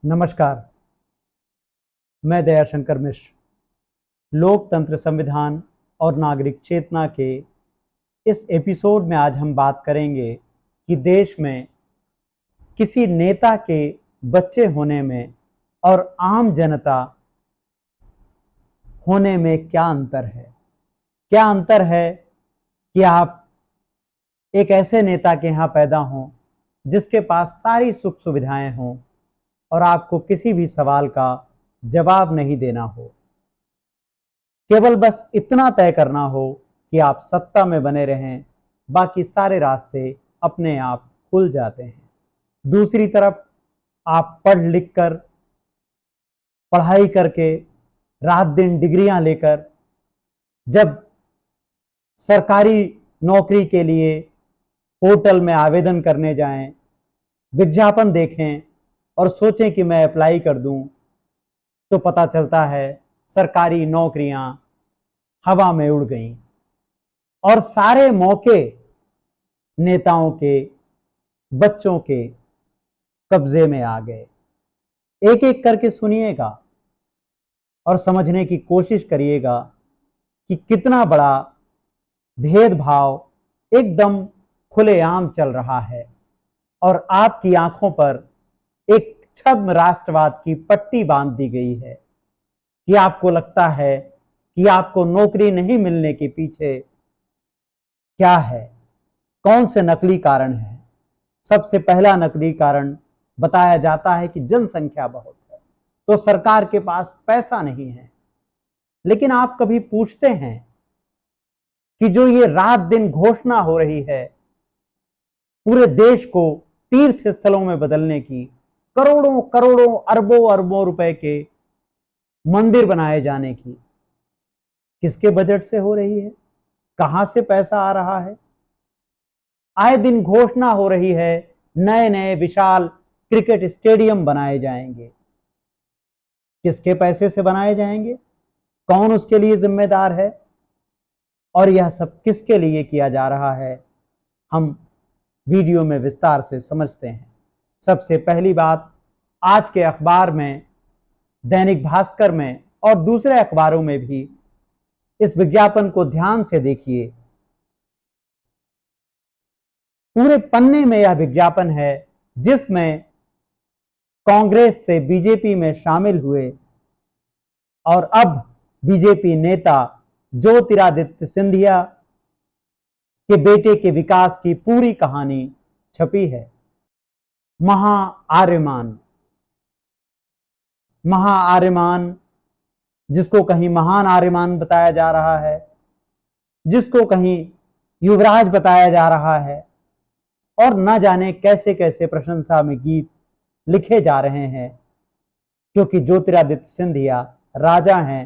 नमस्कार। मैं दयाशंकर मिश्र लोकतंत्र, संविधान और नागरिक चेतना के इस एपिसोड में आज हम बात करेंगे कि देश में किसी नेता के बच्चे होने में और आम जनता होने में क्या अंतर है। क्या अंतर है कि आप एक ऐसे नेता के यहाँ पैदा हों जिसके पास सारी सुख सुविधाएं हों और आपको किसी भी सवाल का जवाब नहीं देना हो, केवल बस इतना तय करना हो कि आप सत्ता में बने रहें, बाकी सारे रास्ते अपने आप खुल जाते हैं। दूसरी तरफ आप पढ़ लिख कर, पढ़ाई करके, रात दिन डिग्रियां लेकर जब सरकारी नौकरी के लिए पोर्टल में आवेदन करने जाएं, विज्ञापन देखें और सोचें कि मैं अप्लाई कर दूं, तो पता चलता है सरकारी नौकरियां हवा में उड़ गईं और सारे मौके नेताओं के बच्चों के कब्जे में आ गए। एक एक करके सुनिएगा और समझने की कोशिश करिएगा कि कितना बड़ा भेदभाव एकदम खुलेआम चल रहा है और आपकी आंखों पर एक छद्म राष्ट्रवाद की पट्टी बांध दी गई है कि आपको लगता है कि आपको नौकरी नहीं मिलने के पीछे क्या है, कौन से नकली कारण है। सबसे पहला नकली कारण बताया जाता है कि जनसंख्या बहुत है तो सरकार के पास पैसा नहीं है। लेकिन आप कभी पूछते हैं कि जो ये रात दिन घोषणा हो रही है पूरे देश को तीर्थ स्थलों में बदलने की, करोड़ों करोड़ों अरबों अरबों रुपए के मंदिर बनाए जाने की, किसके बजट से हो रही है? कहां से पैसा आ रहा है? आए दिन घोषणा हो रही है नए नए विशाल क्रिकेट स्टेडियम बनाए जाएंगे। किसके पैसे से बनाए जाएंगे? कौन उसके लिए जिम्मेदार है? और यह सब किसके लिए किया जा रहा है, हम वीडियो में विस्तार से समझते हैं। सबसे पहली बात, आज के अखबार में, दैनिक भास्कर में और दूसरे अखबारों में भी इस विज्ञापन को ध्यान से देखिए। पूरे पन्ने में यह विज्ञापन है जिसमें कांग्रेस से बीजेपी में शामिल हुए और अब बीजेपी नेता ज्योतिरादित्य सिंधिया के बेटे के विकास की पूरी कहानी छपी है। महाआर्यमान, महाआर्यमान जिसको कहीं महान आर्यमान बताया जा रहा है, जिसको कहीं युवराज बताया जा रहा है और न जाने कैसे कैसे प्रशंसा में गीत लिखे जा रहे हैं। क्योंकि ज्योतिरादित्य सिंधिया राजा हैं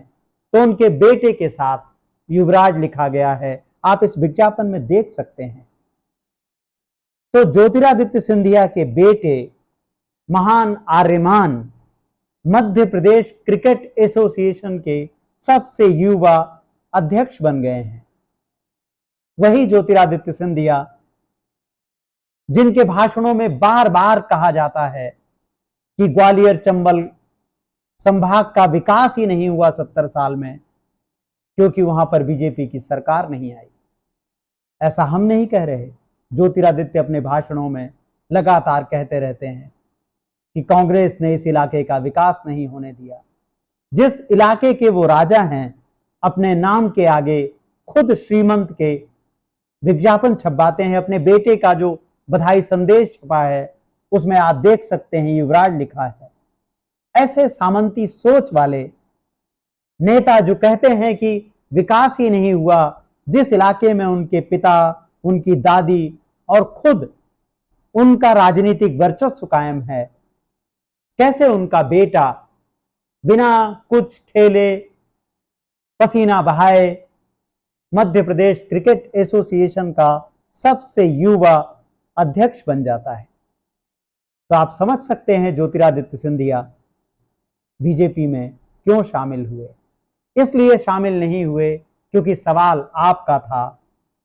तो उनके बेटे के साथ युवराज लिखा गया है, आप इस विज्ञापन में देख सकते हैं। तो ज्योतिरादित्य सिंधिया के बेटे महान आर्यमान मध्य प्रदेश क्रिकेट एसोसिएशन के सबसे युवा अध्यक्ष बन गए हैं। वही ज्योतिरादित्य सिंधिया जिनके भाषणों में बार बार कहा जाता है कि ग्वालियर चंबल संभाग का विकास ही नहीं हुआ 70 साल में क्योंकि वहां पर बीजेपी की सरकार नहीं आई। ऐसा हम नहीं कह रहे, ज्योतिरादित्य अपने भाषणों में लगातार कहते रहते हैं कि कांग्रेस ने इस इलाके का विकास नहीं होने दिया। जिस इलाके के वो राजा हैं, अपने नाम के आगे खुद श्रीमंत के विज्ञापन छपवाते हैं। अपने बेटे का जो बधाई संदेश छपा है उसमें आप देख सकते हैं युवराज लिखा है। ऐसे सामंती सोच वाले नेता जो कहते हैं कि विकास ही नहीं हुआ जिस इलाके में उनके पिता, उनकी दादी और खुद उनका राजनीतिक वर्चस्व कायम है, कैसे उनका बेटा बिना कुछ खेले, पसीना बहाए मध्य प्रदेश क्रिकेट एसोसिएशन का सबसे युवा अध्यक्ष बन जाता है। तो आप समझ सकते हैं ज्योतिरादित्य सिंधिया बीजेपी में क्यों शामिल हुए। इसलिए शामिल नहीं हुए क्योंकि सवाल आपका था,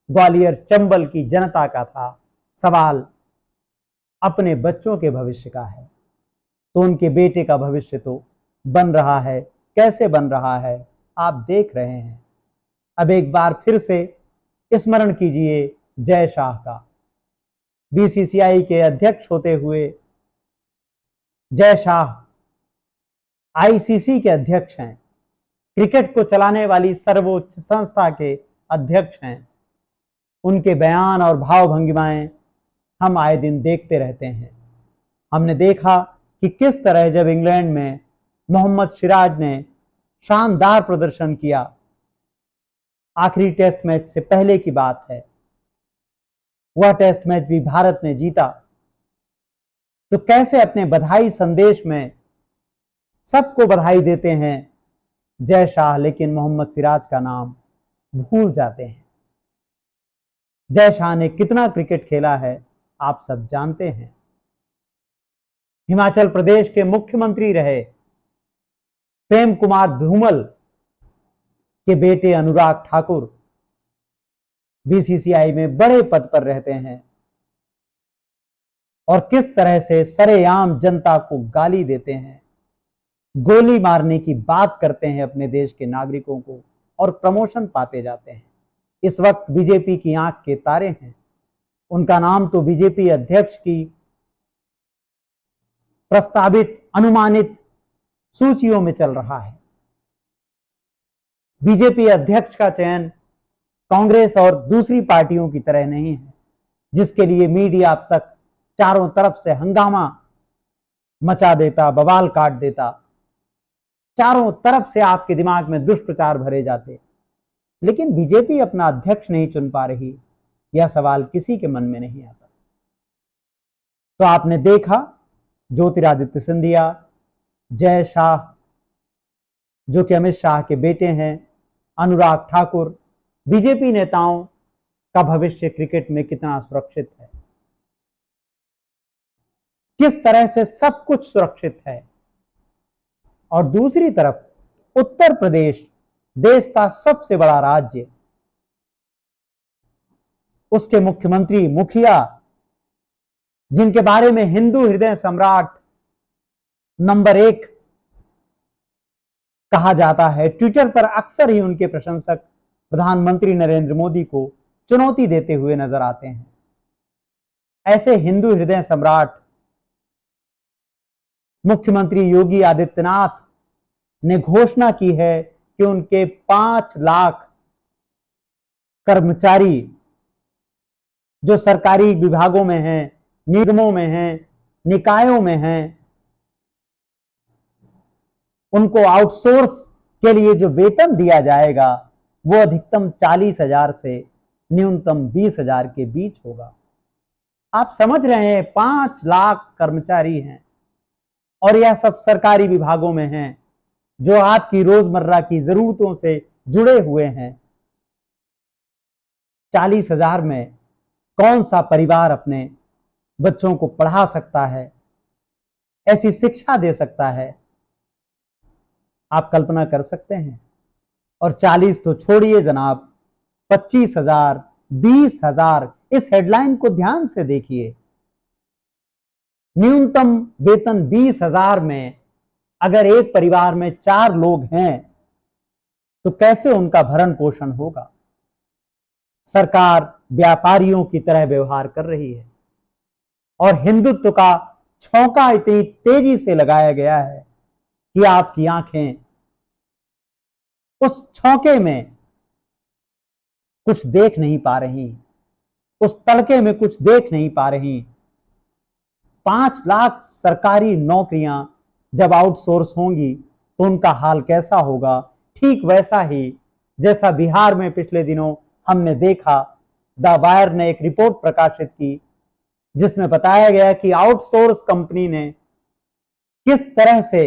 ग्वालियर चंबल की जनता का था, सवाल अपने बच्चों के भविष्य का है। तो उनके बेटे का भविष्य तो बन रहा है। कैसे बन रहा है आप देख रहे हैं। अब एक बार फिर से स्मरण कीजिए जय शाह का। बीसीसीआई के अध्यक्ष होते हुए जय शाह आईसीसी के अध्यक्ष हैं, क्रिकेट को चलाने वाली सर्वोच्च संस्था के अध्यक्ष हैं। उनके बयान और भाव भंगिमाएं हम आए दिन देखते रहते हैं। हमने देखा कि किस तरह जब इंग्लैंड में मोहम्मद सिराज ने शानदार प्रदर्शन किया, आखिरी टेस्ट मैच से पहले की बात है, वह टेस्ट मैच भी भारत ने जीता, तो कैसे अपने बधाई संदेश में सबको बधाई देते हैं जय शाह, लेकिन मोहम्मद सिराज का नाम भूल जाते हैं। जय शाह ने कितना क्रिकेट खेला है आप सब जानते हैं। हिमाचल प्रदेश के मुख्यमंत्री रहे प्रेम कुमार धूमल के बेटे अनुराग ठाकुर बीसीसीआई में बड़े पद पर रहते हैं और किस तरह से सरेआम जनता को गाली देते हैं, गोली मारने की बात करते हैं अपने देश के नागरिकों को और प्रमोशन पाते जाते हैं। इस वक्त बीजेपी की आंख के तारे हैं। उनका नाम तो बीजेपी अध्यक्ष की प्रस्तावित अनुमानित सूचियों में चल रहा है। बीजेपी अध्यक्ष का चयन कांग्रेस और दूसरी पार्टियों की तरह नहीं है, जिसके लिए मीडिया अब तक चारों तरफ से हंगामा मचा देता, बवाल काट देता, चारों तरफ से आपके दिमाग में दुष्प्रचार भरे जाते। लेकिन बीजेपी अपना अध्यक्ष नहीं चुन पा रही, यह सवाल किसी के मन में नहीं आता। तो आपने देखा ज्योतिरादित्य सिंधिया, जय शाह जो कि अमित शाह के बेटे हैं, अनुराग ठाकुर, बीजेपी नेताओं का भविष्य क्रिकेट में कितना सुरक्षित है, किस तरह से सब कुछ सुरक्षित है। और दूसरी तरफ उत्तर प्रदेश, देश का सबसे बड़ा राज्य, उसके मुख्यमंत्री, मुखिया, जिनके बारे में हिंदू हृदय सम्राट नंबर 1 कहा जाता है, ट्विटर पर अक्सर ही उनके प्रशंसक प्रधानमंत्री नरेंद्र मोदी को चुनौती देते हुए नजर आते हैं। ऐसे हिंदू हृदय सम्राट मुख्यमंत्री योगी आदित्यनाथ ने घोषणा की है कि उनके 5 लाख कर्मचारी जो सरकारी विभागों में हैं, निगमों में हैं, निकायों में हैं, उनको आउटसोर्स के लिए जो वेतन दिया जाएगा वो अधिकतम 40,000 से न्यूनतम 20,000 के बीच होगा। आप समझ रहे हैं, 5 लाख कर्मचारी हैं और यह सब सरकारी विभागों में हैं जो आपकी रोजमर्रा की जरूरतों से जुड़े हुए हैं। 40,000 में कौन सा परिवार अपने बच्चों को पढ़ा सकता है, ऐसी शिक्षा दे सकता है? आप कल्पना कर सकते हैं। और 40 तो छोड़िए जनाब, 25,000, 20,000, इस हेडलाइन को ध्यान से देखिए। न्यूनतम वेतन 20,000 में अगर एक परिवार में 4 लोग हैं तो कैसे उनका भरण पोषण होगा? सरकार व्यापारियों की तरह व्यवहार कर रही है और हिंदुत्व का छौंका इतनी तेजी से लगाया गया है कि आपकी आंखें उस छौंके में कुछ देख नहीं पा रही, उस तड़के में कुछ देख नहीं पा रही। 5 लाख सरकारी नौकरियां जब आउटसोर्स होंगी तो उनका हाल कैसा होगा? ठीक वैसा ही जैसा बिहार में पिछले दिनों हमने देखा। द वायर ने एक रिपोर्ट प्रकाशित की जिसमें बताया गया कि आउटसोर्स कंपनी ने किस तरह से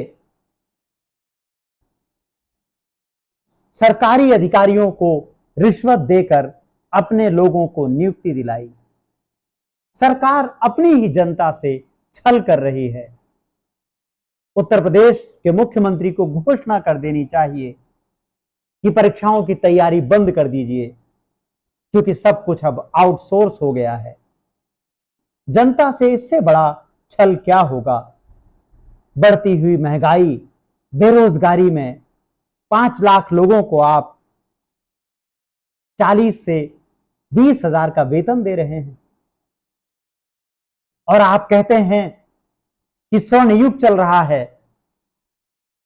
सरकारी अधिकारियों को रिश्वत देकर अपने लोगों को नियुक्ति दिलाई। सरकार अपनी ही जनता से छल कर रही है। उत्तर प्रदेश के मुख्यमंत्री को घोषणा कर देनी चाहिए कि परीक्षाओं की तैयारी बंद कर दीजिए, क्योंकि सब कुछ अब आउटसोर्स हो गया है। जनता से इससे बड़ा छल क्या होगा? बढ़ती हुई महंगाई, बेरोजगारी में 5 लाख लोगों को आप 40 से 20 हजार का वेतन दे रहे हैं और आप कहते हैं कि स्वर्ण युग चल रहा है।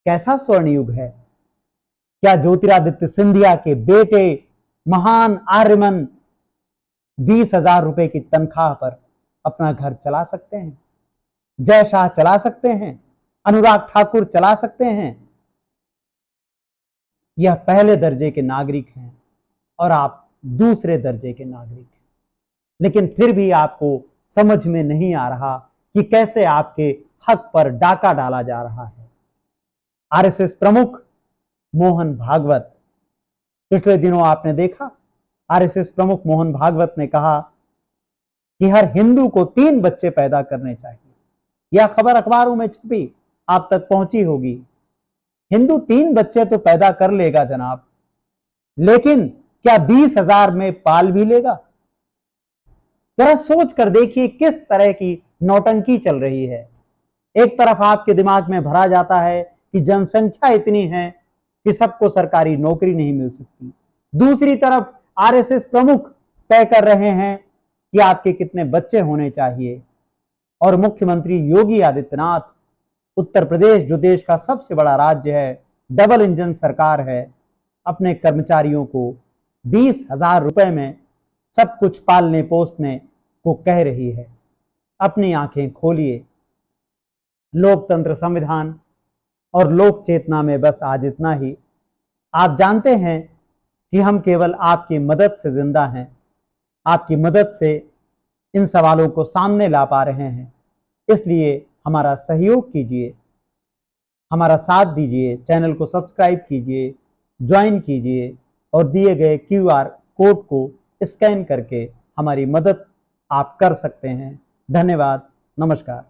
कैसा स्वर्ण युग है? क्या ज्योतिरादित्य सिंधिया के बेटे महान आर्यमन 20,000 रुपए की तनख्वाह पर अपना घर चला सकते हैं? जय शाह चला सकते हैं? अनुराग ठाकुर चला सकते हैं? यह पहले दर्जे के नागरिक हैं और आप दूसरे दर्जे के नागरिक हैं, लेकिन फिर भी आपको समझ में नहीं आ रहा कि कैसे आपके हक पर डाका डाला जा रहा है। आरएसएस प्रमुख मोहन भागवत, पिछले दिनों आपने देखा, आरएसएस प्रमुख मोहन भागवत ने कहा कि हर हिंदू को 3 बच्चे पैदा करने चाहिए। यह खबर अखबारों में छपी, आप तक पहुंची होगी। हिंदू 3 बच्चे तो पैदा कर लेगा जनाब, लेकिन क्या 20,000 में पाल भी लेगा? जरा सोच कर देखिए किस तरह की नौटंकी चल रही है। एक तरफ आपके दिमाग में भरा जाता है कि जनसंख्या इतनी है कि सबको सरकारी नौकरी नहीं मिल सकती, दूसरी तरफ आरएसएस प्रमुख तय कर रहे हैं कि आपके कितने बच्चे होने चाहिए। और मुख्यमंत्री योगी आदित्यनाथ, उत्तर प्रदेश जो देश का सबसे बड़ा राज्य है, डबल इंजन सरकार है, अपने कर्मचारियों को 20,000 रुपए में सब कुछ पालने पोसने को कह रही है। अपनी आंखें खोलिए। लोकतंत्र, संविधान और लोक चेतना में बस आज इतना ही। आप जानते हैं कि हम केवल आपकी मदद से जिंदा हैं, आपकी मदद से इन सवालों को सामने ला पा रहे हैं। इसलिए हमारा सहयोग कीजिए, हमारा साथ दीजिए, चैनल को सब्सक्राइब कीजिए, ज्वाइन कीजिए और दिए गए QR कोड को स्कैन करके हमारी मदद आप कर सकते हैं। धन्यवाद, नमस्कार।